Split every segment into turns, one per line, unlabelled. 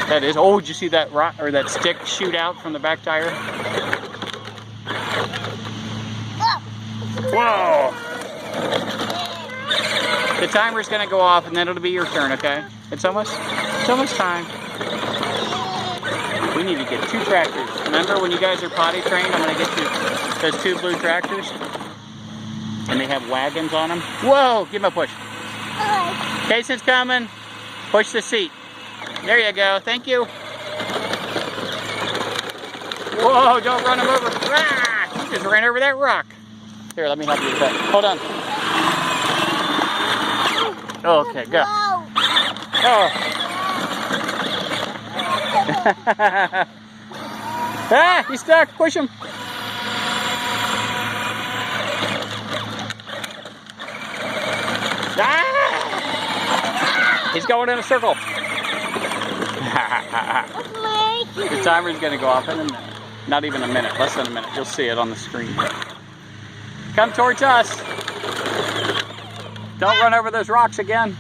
That is. Oh, did you see that rock or that stick shoot out from the back tire? Whoa! The timer's gonna go off, and then it'll be your turn. Okay? It's almost time. We need to get 2 tractors. Remember when you guys are potty trained? I'm gonna get you those 2 blue tractors, and they have wagons on them. Whoa! Give them a push. Cason's coming. Push the seat. There you go. Thank you. Whoa, don't run him over. Ah, he just ran over that rock. Here, let me help you with that. Hold on. Okay, go. Oh. Ah, he's stuck. Push him. Ah! He's going in a circle. The timer's going to go off in a minute. Not even a minute, less than a minute. You'll see it on the screen. Come towards us. Don't run over those rocks again.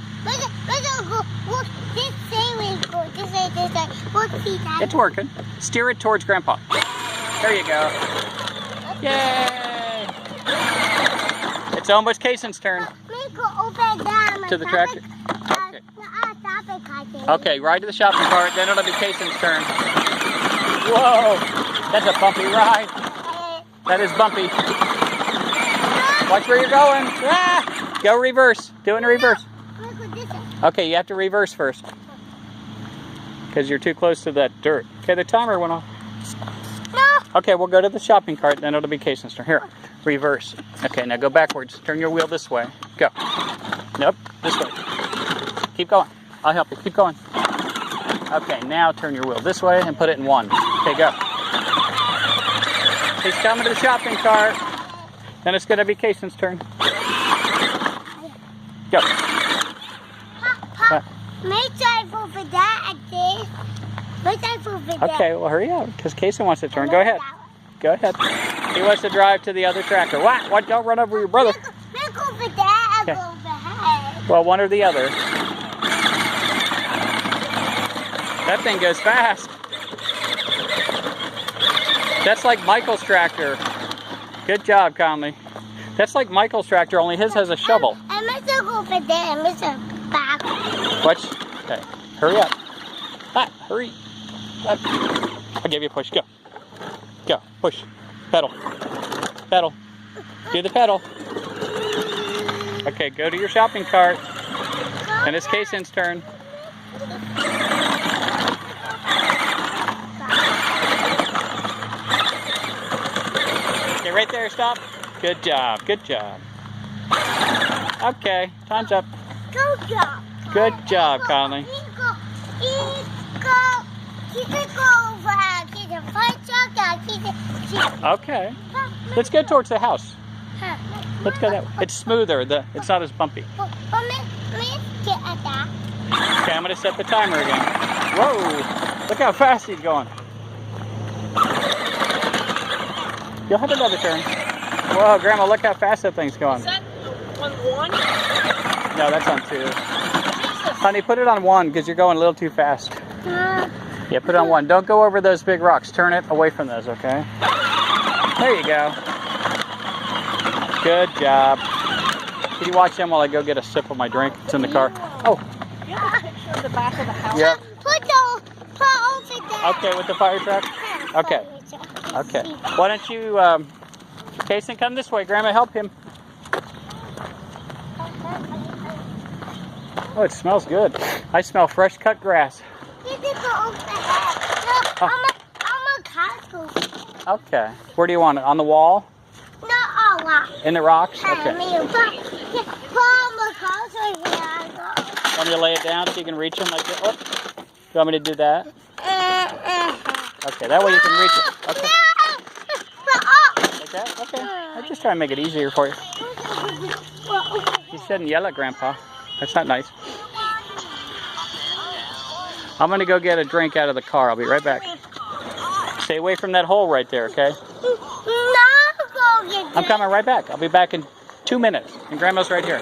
It's working. Steer it towards Grandpa. There you go. Yay! It's almost Cason's turn. To the tractor. Okay. Okay, ride to the shopping cart, then it'll be Cason's turn. Whoa! That's a bumpy ride. That is bumpy. Watch where you're going. Ah! Go reverse. Do it in reverse. Okay, you have to reverse first. Because you're too close to that dirt. Okay, the timer went off.
No.
Okay, we'll go to the shopping cart, then it'll be Cason's turn. Here, reverse. Okay, now go backwards. Turn your wheel this way. Go. Nope, this way. Keep going. I'll help you. Keep going. Okay, now turn your wheel this way and put it in 1. Okay, go. He's coming to the shopping cart. Then it's going to be Cason's turn. Go. Okay, well hurry up, because Cason wants to turn. Go ahead. Go ahead. He wants to drive to the other tractor. What? Don't run over your brother. Okay. Well, one or the other. That thing goes fast. That's like Michael's tractor. Good job, Conley. That's like Michael's tractor, only his has a shovel.
I'm going to go for that. I'm going to back.
Watch. Okay. Hurry up. Hurry. Up. I'll give you a push. Go. Go. Push. Pedal. Pedal. Do the pedal. Okay, go to your shopping cart. And it's Cason's turn. Okay, right there. Stop. Good job. Good job. Okay, time's up.
Good job.
Good job, Conley. Okay. Let's go towards the house. Let's go that way. It's smoother. It's not as bumpy. Okay, I'm going to set the timer again. Whoa! Look how fast he's going. You'll have another turn. Whoa, Grandma, look how fast that thing's going.
Is that on 1?
No, that's on 2. Honey, put it on 1 because you're going a little too fast. Yeah, put it on 1. Don't go over those big rocks. Turn it away from those, okay? There you go. Good job. Can you watch them while I go get a sip of my drink? It's in the car. Oh.
You have a picture of the back of the house?
Yep.
Put over there.
Okay, with the fire truck? Okay. Okay. Why don't you, Cason, come this way. Grandma, help him. Oh, it smells good. I smell fresh cut grass. Okay. Where do you want it? On the wall? In the rocks? Okay. Want me to lay it down so you can reach them like that? Oh. You want me to do that? Okay, that way you can reach it. Okay. Like that? Okay. I'm just trying to make it easier for you. You shouldn't yell at Grandpa. That's not nice. I'm going to go get a drink out of the car. I'll be right back. Stay away from that hole right there, okay? I'm coming right back. I'll be back in 2 minutes. And Grandma's right here.